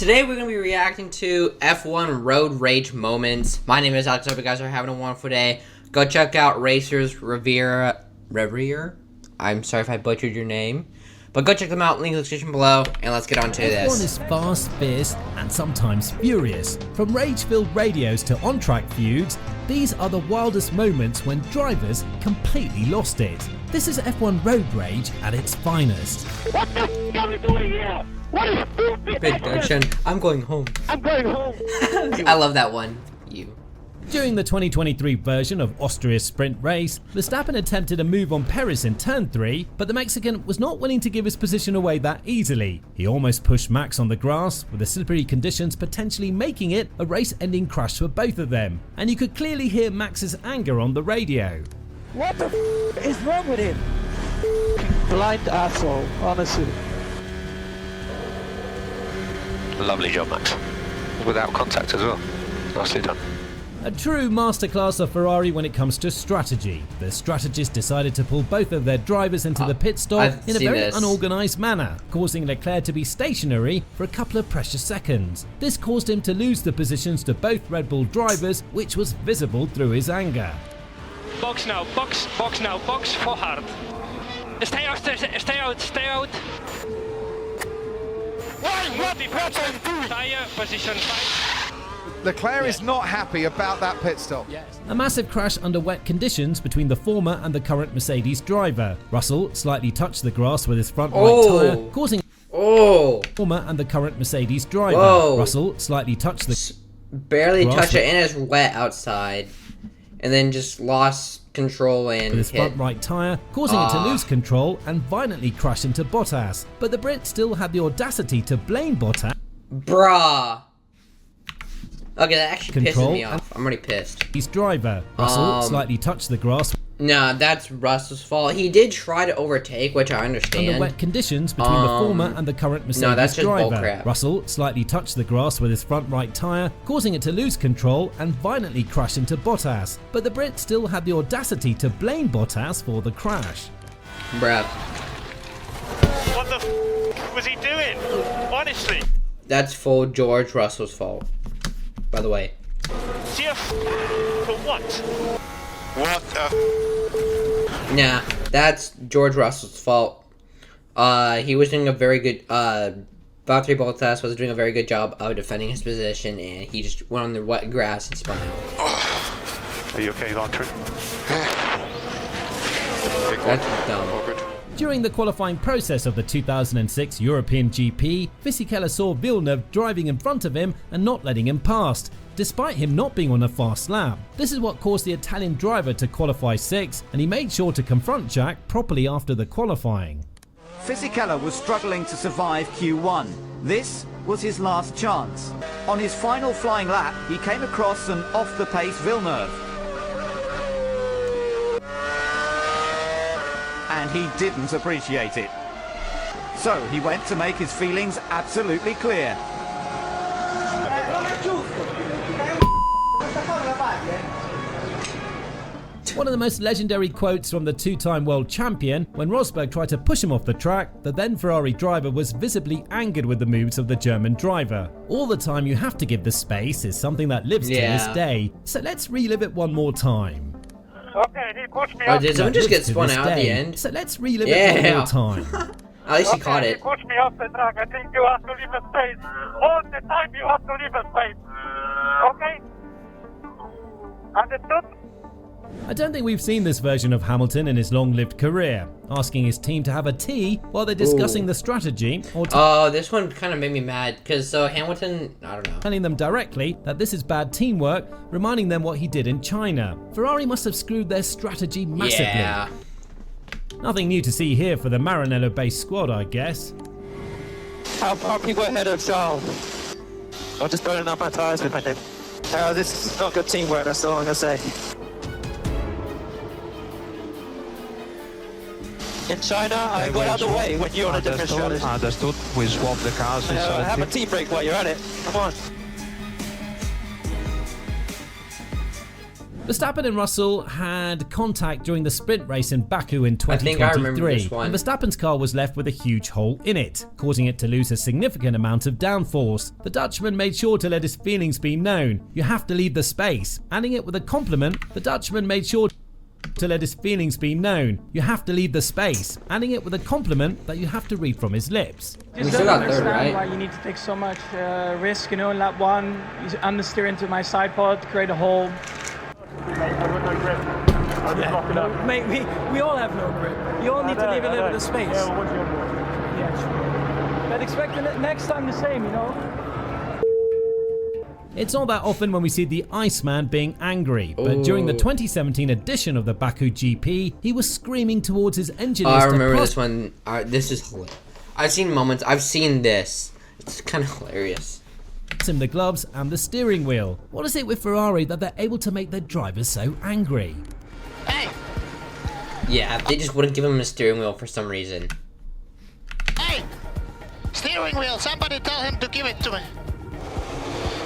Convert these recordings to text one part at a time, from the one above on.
today we're going to be reacting to F1 road rage moments. My name is Alex. I hope you guys are having a wonderful day. Go check out Racers Revier. I'm sorry if I butchered your name. But go check them out, link in the description below, and let's get on to this. F1 is fast, fierce, and sometimes furious. From rage-filled radios to on-track feuds, these are the wildest moments when drivers completely lost it. This is F1 road rage at its finest. What the f*** are we doing here? What is stupid? Production. I'm going home. I'm going home. I love that one. You. During the 2023 version of Austria's sprint race, Verstappen attempted a move on Perez in turn 3, but the Mexican was not willing to give his position away that easily. He almost pushed Max on the grass, with the slippery conditions potentially making it a race-ending crash for both of them, and you could clearly hear Max's anger on the radio. What the f*** is wrong with him? Blind asshole, honestly. Lovely job, Max. Without contact as well. Nicely done. A true masterclass of Ferrari when it comes to strategy. The strategists decided to pull both of their drivers into the pit stop in a very unorganized manner, causing Leclerc to be stationary for a couple of precious seconds. This caused him to lose the positions to both Red Bull drivers, which was visible through his anger. Box now, box now, box for hard. Stay out. What Tire, position 5. Leclerc is not happy about that pit stop. A massive crash under wet conditions between the former and the current Mercedes driver. Russell slightly touched the grass with his front right tyre, causing former and the current Mercedes driver. Russell slightly touched the barely touched it, and it's wet outside, and then just lost control and with his front right tyre, causing it to lose control and violently crash into Bottas. But the Brit still had the audacity to blame Bottas. Bruh. Okay, that actually pisses me off. I'm already pissed. His driver, Russell, slightly touched the grass. Nah, that's Russell's fault. He did try to overtake, which I understand. Under wet conditions between the former and the current Mercedes that's just driver. bullcrap. Russell slightly touched the grass with his front right tyre, causing it to lose control and violently crash into Bottas. But the Brit still had the audacity to blame Bottas for the crash. Bruh. What the f was he doing? Honestly. That's full George Russell's fault, by the way. See a for what? What the Nah, that's George Russell's fault. He was doing a very good, Valtteri Bottas was doing a very good job of defending his position, and he just went on the wet grass and spun out. Are you okay, Valtteri? That's dumb. During the qualifying process of the 2006 European GP, Fisichella saw Villeneuve driving in front of him and not letting him past, despite him not being on a fast lap. This is what caused the Italian driver to qualify 6th, and he made sure to confront Jack properly after the qualifying. Fisichella was struggling to survive Q1. This was his last chance. On his final flying lap, he came across an off-the-pace Villeneuve. And he didn't appreciate it. So he went to make his feelings absolutely clear. One of the most legendary quotes from the two-time world champion when Rosberg tried to push him off the track, the then Ferrari driver was visibly angered with the moves of the German driver. All the time you have to give the space is something that lives to this day, so let's relive it one more time. Okay, he pushed me Oh, off. did someone just get spun out at the end? So let's relive it one more time. At least he caught it. He pushed me off the track. I think you have to leave a space. All the time you have to leave a space. Okay? Understood? I don't think we've seen this version of Hamilton in his long-lived career, asking his team to have a tea while they're discussing the strategy, or This one kind of made me mad, because Hamilton, I don't know. telling them directly that this is bad teamwork, reminding them what he did in China. Ferrari must have screwed their strategy massively. Yeah. Nothing new to see here for the Maranello-based squad, I guess. How far people ahead of Charles? I'm just burning up my tires with my name. This is not good teamwork, that's all I'm going to say. In China, I got out of the way when you're on a different strategy. Understood. We swap the cars. Have a team break while you're at it. Come on. Verstappen and Russell had contact during the sprint race in Baku in I think I remember 2023, this one. and Verstappen's car was left with a huge hole in it, causing it to lose a significant amount of downforce. The Dutchman made sure to let his feelings be known. "You have to leave the space." Adding it with a compliment, the Dutchman made sure to let his feelings be known. "You have to leave the space." Adding it with a compliment that you have to read from his lips. We still got third, right? Why you need to take so much risk, you know, in lap 1, you understeer into my side pod, create a hole. Mate, we all have no grip. You all need to leave a little bit of space. Yeah, sure. But expect the next time the same, you know? It's not that often when we see the Iceman being angry, but during the 2017 edition of the Baku GP, he was screaming towards his engineers. I remember this one. This is hilarious. I've seen moments. I've seen this. It's kind of hilarious. Him the gloves and the steering wheel. What is it with Ferrari that they're able to make their drivers so angry? Hey! Yeah, they just wouldn't give him a steering wheel for some reason. Hey! Steering wheel, somebody tell him to give it to me.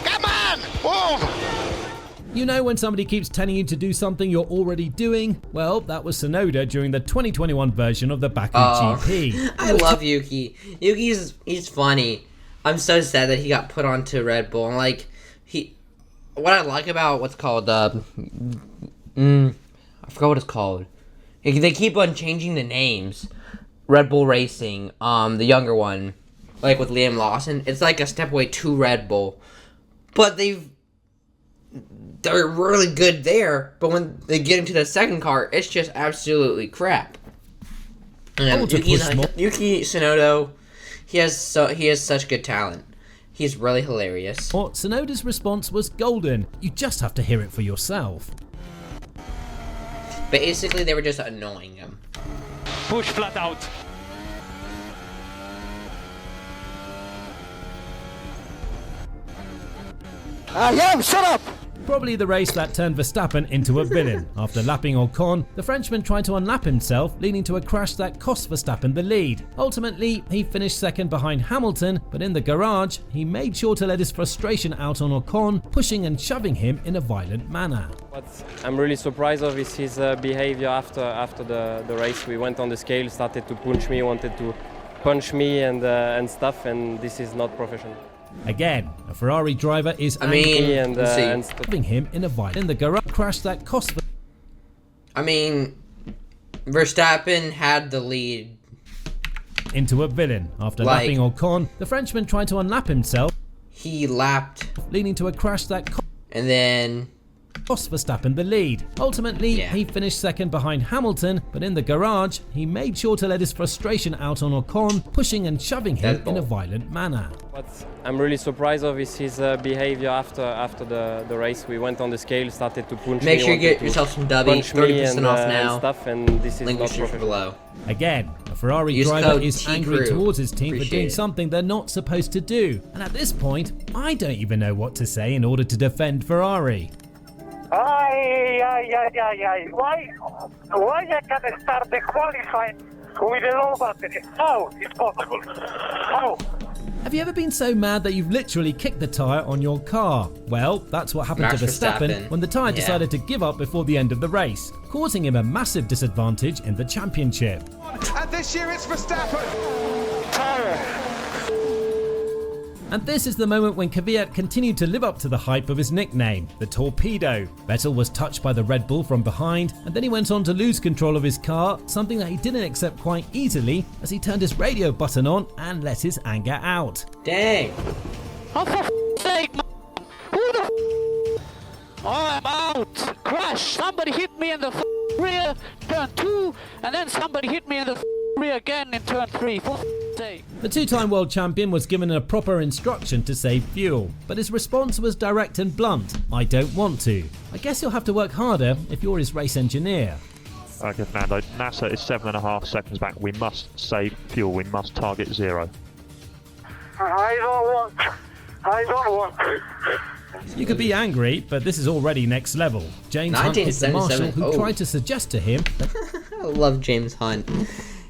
Come on! Move! You know when somebody keeps telling you to do something you're already doing? Well, that was Tsunoda during the 2021 version of the Baku GP. I love Yuki. He's funny. I'm so sad that he got put onto Red Bull. And like what I like about what's called I forgot what it's called. They keep on changing the names. Red Bull Racing, the younger one, like with Liam Lawson. It's like a step away to Red Bull, but they're really good there. But when they get into the second car, it's just absolutely crap. And Yuki Tsunoda. He has such good talent. He's really hilarious. Well, Tsunoda's response was golden. You just have to hear it for yourself. Basically, they were just annoying him. Push flat out. Shut up! Probably the race that turned Verstappen into a villain. After lapping Ocon, the Frenchman tried to unlap himself, leading to a crash that cost Verstappen the lead. Ultimately, he finished second behind Hamilton, but in the garage, he made sure to let his frustration out on Ocon, pushing and shoving him in a violent manner. What I'm really surprised of is his behavior after the race. We went on the scale, started to punch me, wanted to punch me and stuff, and this is not professional. Again, a Ferrari driver is angry and shoving him in a violent in the garage crash that cost. Verstappen had the lead into a villain after lapping Ocon. The Frenchman tried to unlap himself. He lapped, leading to a crash that and then cost Verstappen the lead. Ultimately, he finished second behind Hamilton, but in the garage, he made sure to let his frustration out on Ocon, pushing and shoving him in a violent manner. What I'm really surprised of is his behavior after the race. We went on the scale, started to punch me. Make sure you get yourself some W, 30% off now. And stuff, and this is link not professional below. Again, a Ferrari driver is angry towards his team for doing something they're not supposed to do. And at this point, I don't even know what to say in order to defend Ferrari. Why I can start the qualifying with a low battery? How is possible? How? Have you ever been so mad that you've literally kicked the tyre on your car? Well, that's what happened to Verstappen when the tyre decided to give up before the end of the race, causing him a massive disadvantage in the championship. And this year it's Verstappen. Tyre. And this is the moment when Kvyat continued to live up to the hype of his nickname, the Torpedo. Vettel was touched by the Red Bull from behind, and then he went on to lose control of his car, something that he didn't accept quite easily as he turned his radio button on and let his anger out. Dang. Oh, for f***'s sake, man. Who the f***? Oh, I'm out. Crash. Somebody hit me in the rear, turn 2, and then somebody hit me in the rear again in turn 3. For f***'s sake. The two-time world champion was given a proper instruction to save fuel, but his response was direct and blunt. I don't want to. I guess you'll have to work harder if you're his race engineer. Okay, Fernando, NASA is 7.5 seconds back. We must save fuel. We must target 0. I don't want to. You could be angry, but this is already next level. James Hunt is the marshal who tried to suggest to him that I love James Hunt.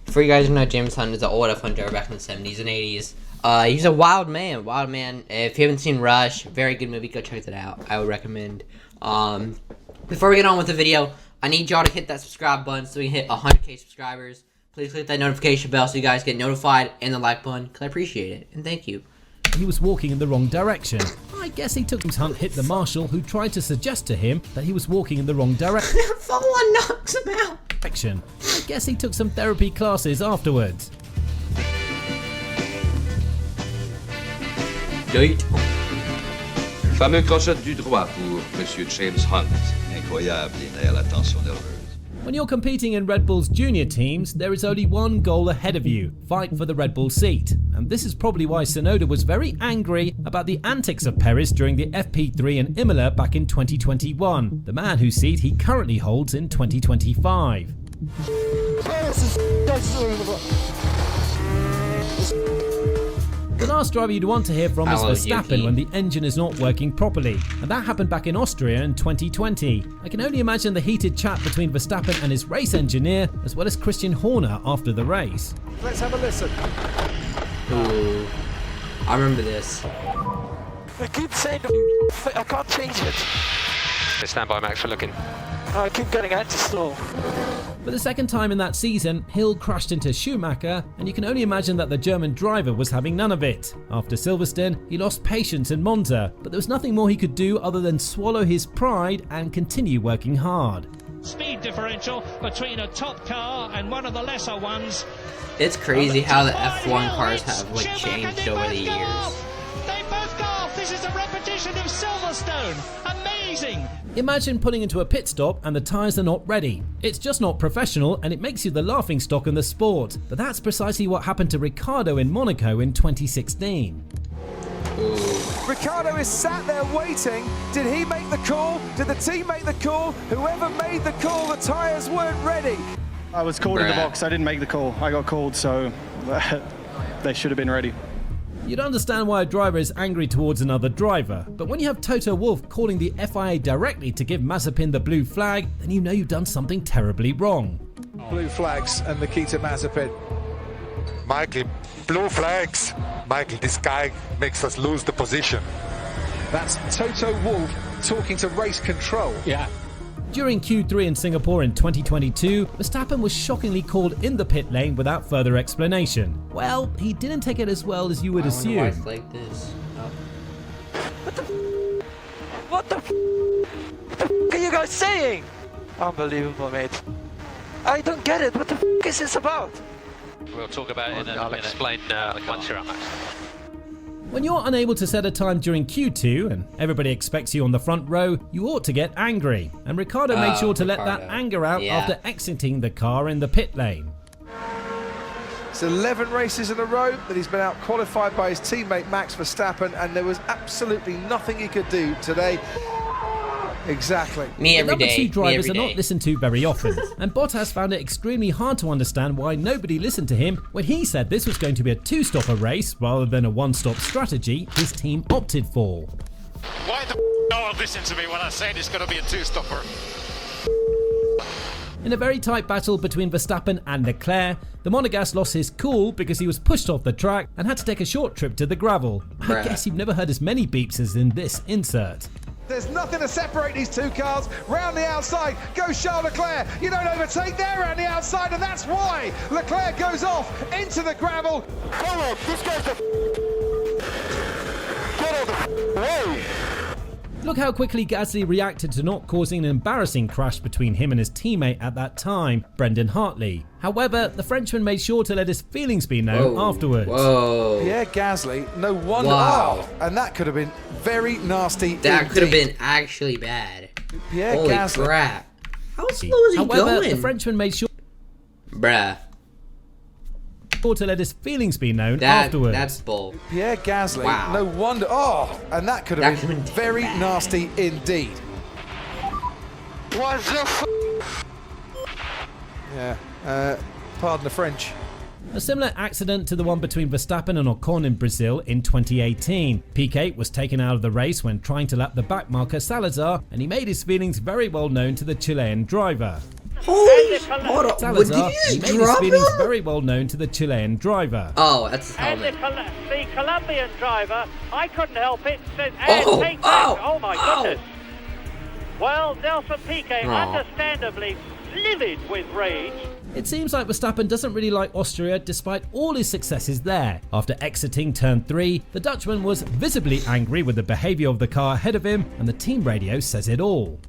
For you guys who know, James Hunt is an old F1 driver back in the 70s and 80s. He's a wild man. Wild man. If you haven't seen Rush, very good movie. Go check that out. I would recommend. Before we get on with the video, I need y'all to hit that subscribe button so we can hit 100K subscribers. Please click that notification bell so you guys get notified, and the like button because I appreciate it. And thank you. He was walking in the wrong direction. I guess he took his hunt hit the marshal, who tried to suggest to him that he was walking in the wrong direction. Someone knocks him out. I guess he took some therapy classes afterwards. Date. Fameux crochet du droit pour Monsieur James Hunt. Incroyable et à la tension nerveuse. When you're competing in Red Bull's junior teams, there is only one goal ahead of you: fight for the Red Bull seat. And this is probably why Tsunoda was very angry about the antics of Perez during the FP3 in Imola back in 2021, the man whose seat he currently holds in 2025. The last driver you'd want to hear from is Verstappen when the engine is not working properly, and that happened back in Austria in 2020. I can only imagine the heated chat between Verstappen and his race engineer, as well as Christian Horner after the race. Let's have a listen. Ooh, I remember this. I keep saying I can't change it. Stand by, Max, for looking. I keep getting anti-stall. For the second time in that season, Hill crashed into Schumacher, and you can only imagine that the German driver was having none of it. After Silverstone, he lost patience in Monza, but there was nothing more he could do other than swallow his pride and continue working hard. Speed differential between a top car and one of the lesser ones. It's crazy how the F1 cars have like changed over the years. They both go off. This is a repetition of Silverstone. Amazing. Imagine pulling into a pit stop and the tyres are not ready. It's just not professional, and it makes you the laughing stock in the sport. But that's precisely what happened to Ricciardo in Monaco in 2016. Ricciardo is sat there waiting. Did he make the call? Did the team make the call? Whoever made the call, the tyres weren't ready. I was called in the box. I didn't make the call. I got called, so they should have been ready. You'd understand why a driver is angry towards another driver, but when you have Toto Wolff calling the FIA directly to give Mazepin the blue flag, then you know you've done something terribly wrong. Blue flags and Nikita Mazepin. Michael, blue flags. Michael, this guy makes us lose the position. That's Toto Wolff talking to race control. Yeah. During Q3 in Singapore in 2022, Verstappen was shockingly called in the pit lane without further explanation. Well, he didn't take it as well as you would assume. Why it's like this. What the are you guys saying? Unbelievable, mate. I don't get it. What the is this about? We'll talk about it and I'll explain once you're up, Max. When you're unable to set a time during Q2 and everybody expects you on the front row, you ought to get angry. And Ricciardo made sure to let that anger out after exiting the car in the pit lane. It's 11 races in a row that he's been out qualified by his teammate Max Verstappen, and there was absolutely nothing he could do today. Exactly. Me every the number day. 2 drivers are not listened to very often, and Bottas found it extremely hard to understand why nobody listened to him when he said this was going to be a 2-stopper race rather than a 1-stop strategy his team opted for. Why the no one listen to me when I said it's going to be a 2-stopper? In a very tight battle between Verstappen and Leclerc, the Monegasque lost his cool because he was pushed off the track and had to take a short trip to the gravel. I guess you've never heard as many beeps as in this insert. There's nothing to separate these two cars. Round the outside goes Charles Leclerc. You don't overtake there around the outside, and that's why Leclerc goes off into the gravel. Hold on, this guy's the get out of the way. Look how quickly Gasly reacted to not causing an embarrassing crash between him and his teammate at that time, Brendan Hartley. However, the Frenchman made sure to let his feelings be known afterwards. Pierre Gasly, no wonder. And that could have been very nasty. That could have been actually bad. Pierre Holy Gasly. crap. How slow is he However, going? the Frenchman made sure to let his feelings be known afterwards. That's bull. Pierre Gasly, Wow. no wonder. And that could have been very nasty indeed. What the Yeah, pardon the French. A similar accident to the one between Verstappen and Ocon in Brazil in 2018. Piquet was taken out of the race when trying to lap the backmarker Salazar, and he made his feelings very well known to the Chilean driver. Holy, hold on. Salazar Did you made just his drop feelings him? very well known to the Chilean driver. Oh, that's his And helmet. the Colombian driver, I couldn't help it, says, Oh, take oh, back. Oh my oh. goodness. Well, Nelson Piquet, Oh. understandably livid with rage. It seems like Verstappen doesn't really like Austria despite all his successes there. After exiting turn 3, the Dutchman was visibly angry with the behaviour of the car ahead of him, and the team radio says it all.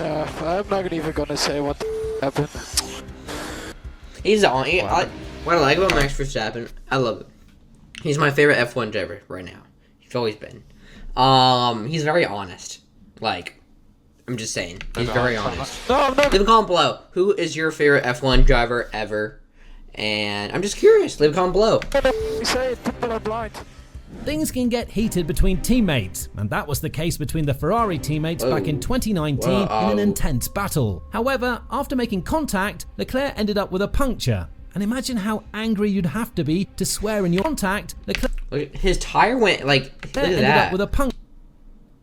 I'm not even gonna say what happened. He's on. What I like about Max Verstappen, I love it. He's my favorite F1 driver right now. He's always been. He's very honest. Like, I'm just saying, he's very honest. Leave a comment below. Who is your favorite F1 driver ever? And I'm just curious. Leave a comment below. Say it, people are blind. Things can get heated between teammates, and that was the case between the Ferrari teammates back in 2019 in an intense battle. However, after making contact, Leclerc ended up with a puncture. And imagine how angry you'd have to be to swear in your contact. Look, his tire went like. Look at ended that. up with a puncture.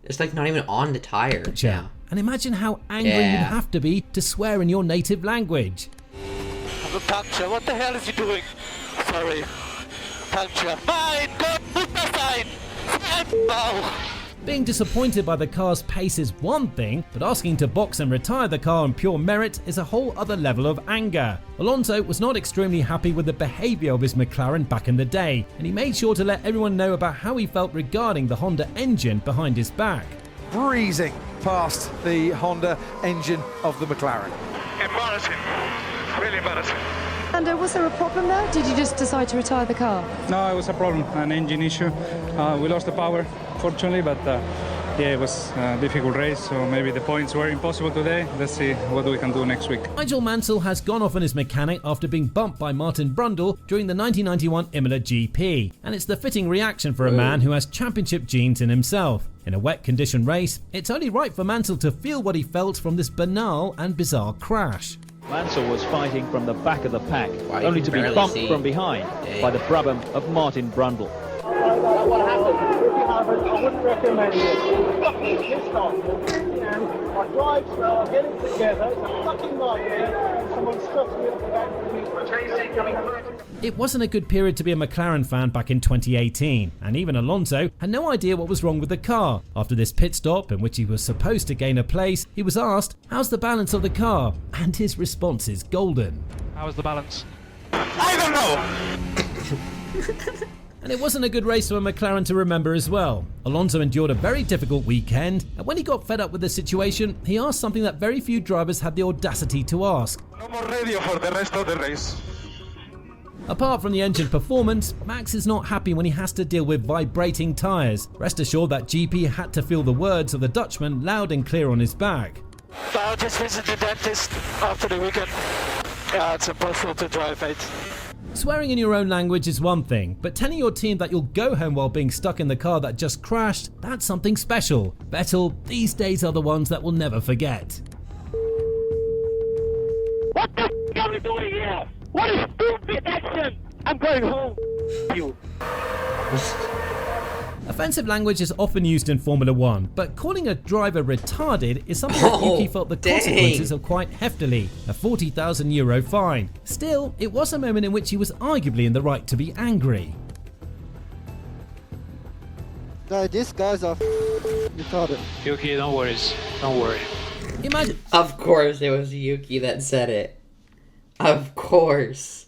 It's like not even on the tire. Yeah. And imagine how angry you'd have to be to swear in your native language. I'm a puncture. What the hell is he doing? Sorry. Puncture. Mine! Go! Put the sign! Oh. Being disappointed by the car's pace is one thing, but asking to box and retire the car on pure merit is a whole other level of anger. Alonso was not extremely happy with the behaviour of his McLaren back in the day, and he made sure to let everyone know about how he felt regarding the Honda engine behind his back. Breezing past the Honda engine of the McLaren. Embarrassing. Really embarrassing. And was there a problem there? Did you just decide to retire the car? No, it was a problem, an engine issue. We lost the power, fortunately, but yeah, it was a difficult race, so maybe the points were impossible today. Let's see what we can do next week. Nigel Mansell has gone off on his mechanic after being bumped by Martin Brundle during the 1991 Imola GP, and it's the fitting reaction for a man who has championship genes in himself. In a wet condition race, it's only right for Mansell to feel what he felt from this banal and bizarre crash. Mansell was fighting from the back of the pack, only to be bumped from behind by the Brabham of Martin Brundle. What happened? I wouldn't recommend it. Fucking pissed off. My drives are getting together. It's a fucking nightmare. Someone struck me up the back of me. It wasn't a good period to be a McLaren fan back in 2018, and even Alonso had no idea what was wrong with the car. After this pit stop, in which he was supposed to gain a place, he was asked, "How's the balance of the car?" And his response is golden. How is the balance? I don't know! And it wasn't a good race for a McLaren to remember as well. Alonso endured a very difficult weekend, and when he got fed up with the situation, he asked something that very few drivers had the audacity to ask. No more radio for the rest of the race. Apart from the engine performance, Max is not happy when he has to deal with vibrating tyres. Rest assured that GP had to feel the words of the Dutchman loud and clear on his back. I just visited the dentist after the weekend. Yeah, it's impossible to drive, mate. Swearing in your own language is one thing, but telling your team that you'll go home while being stuck in the car that just crashed, that's something special. Vettel, these days are the ones that we'll never forget. What the f*** are we doing here? What is stupid action? I'm going home. You. Offensive language is often used in Formula 1, but calling a driver retarded is something that Yuki felt the consequences of quite heftily, a €40,000 fine. Still, it was a moment in which he was arguably in the right to be angry. No, these guys are retarded. Yuki, don't worry. Don't worry. Imagine. Of course, it was Yuki that said it. Of course.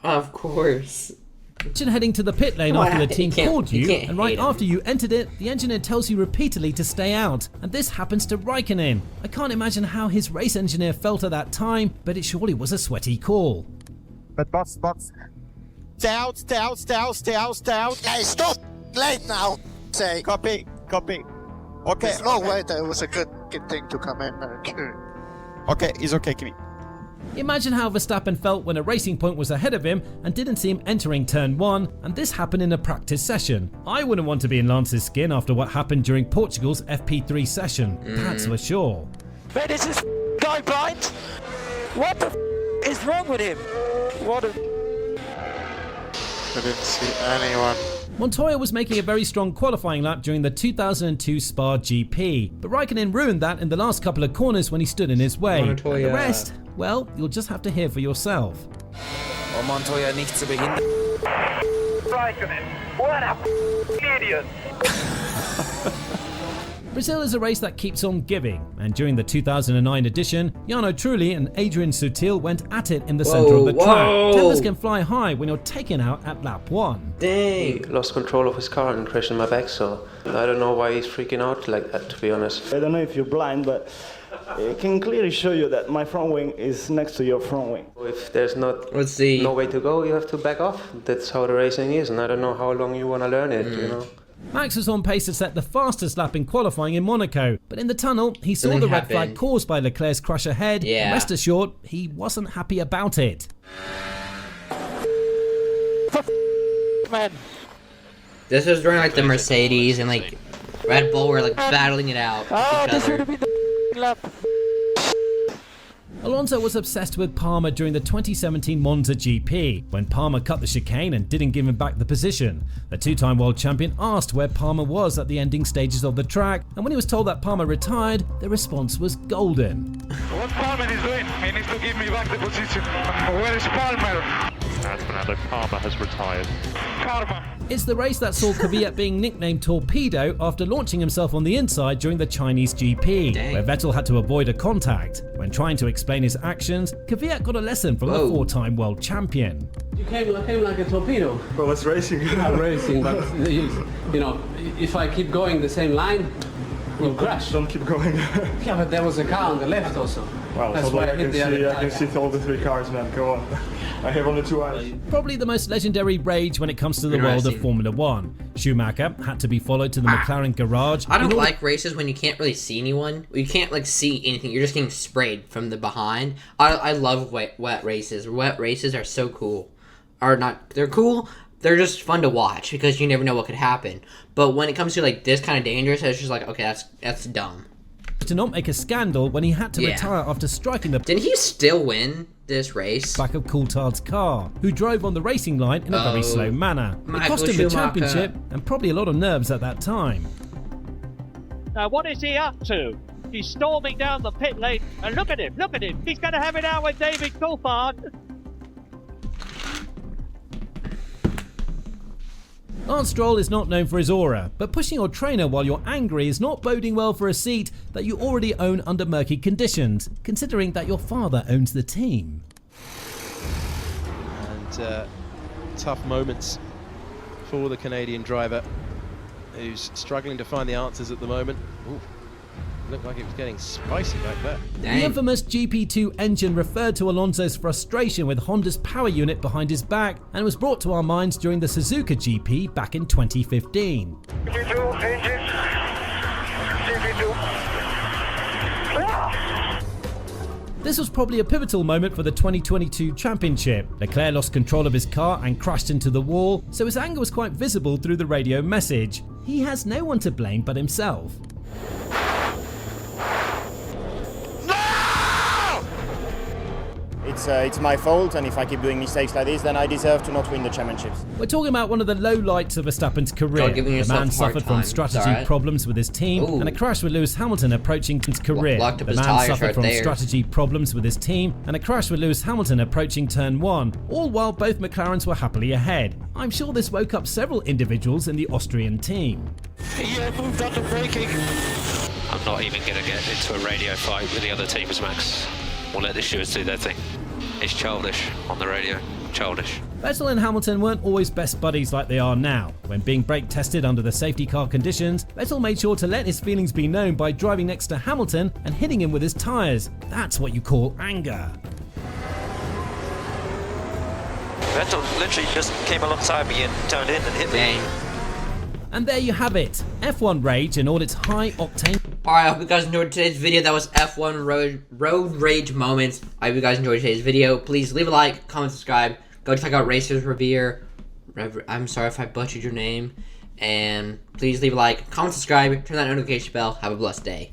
Of course. Imagine heading to the pit lane after the team called you, and right hate him. after you entered it, the engineer tells you repeatedly to stay out. And this happens to Raikkonen. I can't imagine how his race engineer felt at that time, but it surely was a sweaty call. But boss. Stay out. Hey, stop! Late now! Say. Copy. Okay. There's no way that it was a good thing to come in. Okay, it's okay, Kimi. Imagine how Verstappen felt when a Racing Point was ahead of him and didn't see him entering turn 1, and this happened in a practice session. I wouldn't want to be in Lance's skin after what happened during Portugal's FP3 session, that's for sure. Wait, is this guy blind? What the is wrong with him? What a... I didn't see anyone. Montoya was making a very strong qualifying lap during the 2002 Spa GP, but Raikkonen ruined that in the last couple of corners when he stood in his way. Montoya. And the rest, well, you'll just have to hear for yourself. Oh, Montoya nicht zu behindern. Raikkonen, what a idiot! Brazil is a race that keeps on giving, and during the 2009 edition, Jarno Trulli and Adrian Sutil went at it in the centre of the track. Tempers can fly high when you're taken out at lap 1. He lost control of his car and crashed in my back, so I don't know why he's freaking out like that, to be honest. I don't know if you're blind, but it can clearly show you that my front wing is next to your front wing. If there's no way to go, you have to back off. That's how the racing is, and I don't know how long you want to learn it, you know. Max was on pace to set the fastest lap in qualifying in Monaco, but in the tunnel, he saw Something the red happened. flag caused by Leclerc's crash ahead, and rest assured, he wasn't happy about it. Man. This was during like the Mercedes and like Red Bull were like battling it out. This would have been the lap. Alonso was obsessed with Palmer during the 2017 Monza GP, when Palmer cut the chicane and didn't give him back the position. The two-time world champion asked where Palmer was at the ending stages of the track, and when he was told that Palmer retired, the response was golden. What Palmer is doing? He needs to give me back the position. Where is Palmer? As Fernando Palmer has retired. Karma. It's the race that saw Kvyat being nicknamed Torpedo after launching himself on the inside during the Chinese GP, where Vettel had to avoid a contact. When trying to explain his actions, Kvyat got a lesson from the four-time world champion. You came like a torpedo. Well, it's racing. I'm racing, but you know, if I keep going the same line, you'll crash. Don't keep going. Yeah, but there was a car on the left also. Well, that's why I hit the other. I can see all the three cars, man. Go on. I have only 2 eyes. Probably the most legendary rage when it comes to the world of Formula 1. Schumacher had to be followed to the McLaren garage. I don't like races when you can't really see anyone. You can't like see anything. You're just getting sprayed from the behind. I love wet races. Wet races are so cool. Or not, they're cool. They're just fun to watch because you never know what could happen. But when it comes to like this kind of dangerous, it's just like, okay, that's dumb. To not make a scandal when he had to retire after striking the... Didn't he still win this race? ...back of Coulthard's car, who drove on the racing line in a very slow manner. It cost him the championship and probably a lot of nerves at that time. Now what is he up to? He's storming down the pit lane and look at him, he's going to have it out with David Coulthard. Lance Stroll is not known for his aura, but pushing your trainer while you're angry is not boding well for a seat that you already own under murky conditions, considering that your father owns the team. And tough moments for the Canadian driver, who's struggling to find the answers at the moment. Ooh, looked like it was getting spicy back there. The infamous GP2 engine referred to Alonso's frustration with Honda's power unit behind his back and was brought to our minds during the Suzuka GP back in 2015. This was probably a pivotal moment for the 2022 championship. Leclerc lost control of his car and crashed into the wall, so his anger was quite visible through the radio message. He has no one to blame but himself. It's my fault, and if I keep doing mistakes like this, then I deserve to not win the championships. We're talking about one of the lowlights of Verstappen's career. The man suffered from strategy problems with his team and a crash with Lewis Hamilton approaching his career. The man suffered from strategy problems with his team and a crash with Lewis Hamilton approaching turn 1, all while both McLarens were happily ahead. I'm sure this woke up several individuals in the Austrian team. He moved under braking. I'm not even going to get into a radio fight with the other teams, Max. We'll let the stewards do their thing. It's childish on the radio. Childish. Vettel and Hamilton weren't always best buddies like they are now. When being brake tested under the safety car conditions, Vettel made sure to let his feelings be known by driving next to Hamilton and hitting him with his tyres. That's what you call anger. Vettel literally just came alongside me and turned in and hit me. And there you have it, F1 Rage in all its high octane. Alright, I hope you guys enjoyed today's video. That was F1 Road Rage Moments. I hope you guys enjoyed today's video. Please leave a like, comment, subscribe. Go check out Racers Revere. I'm sorry if I butchered your name. And please leave a like, comment, subscribe, turn that notification bell. Have a blessed day.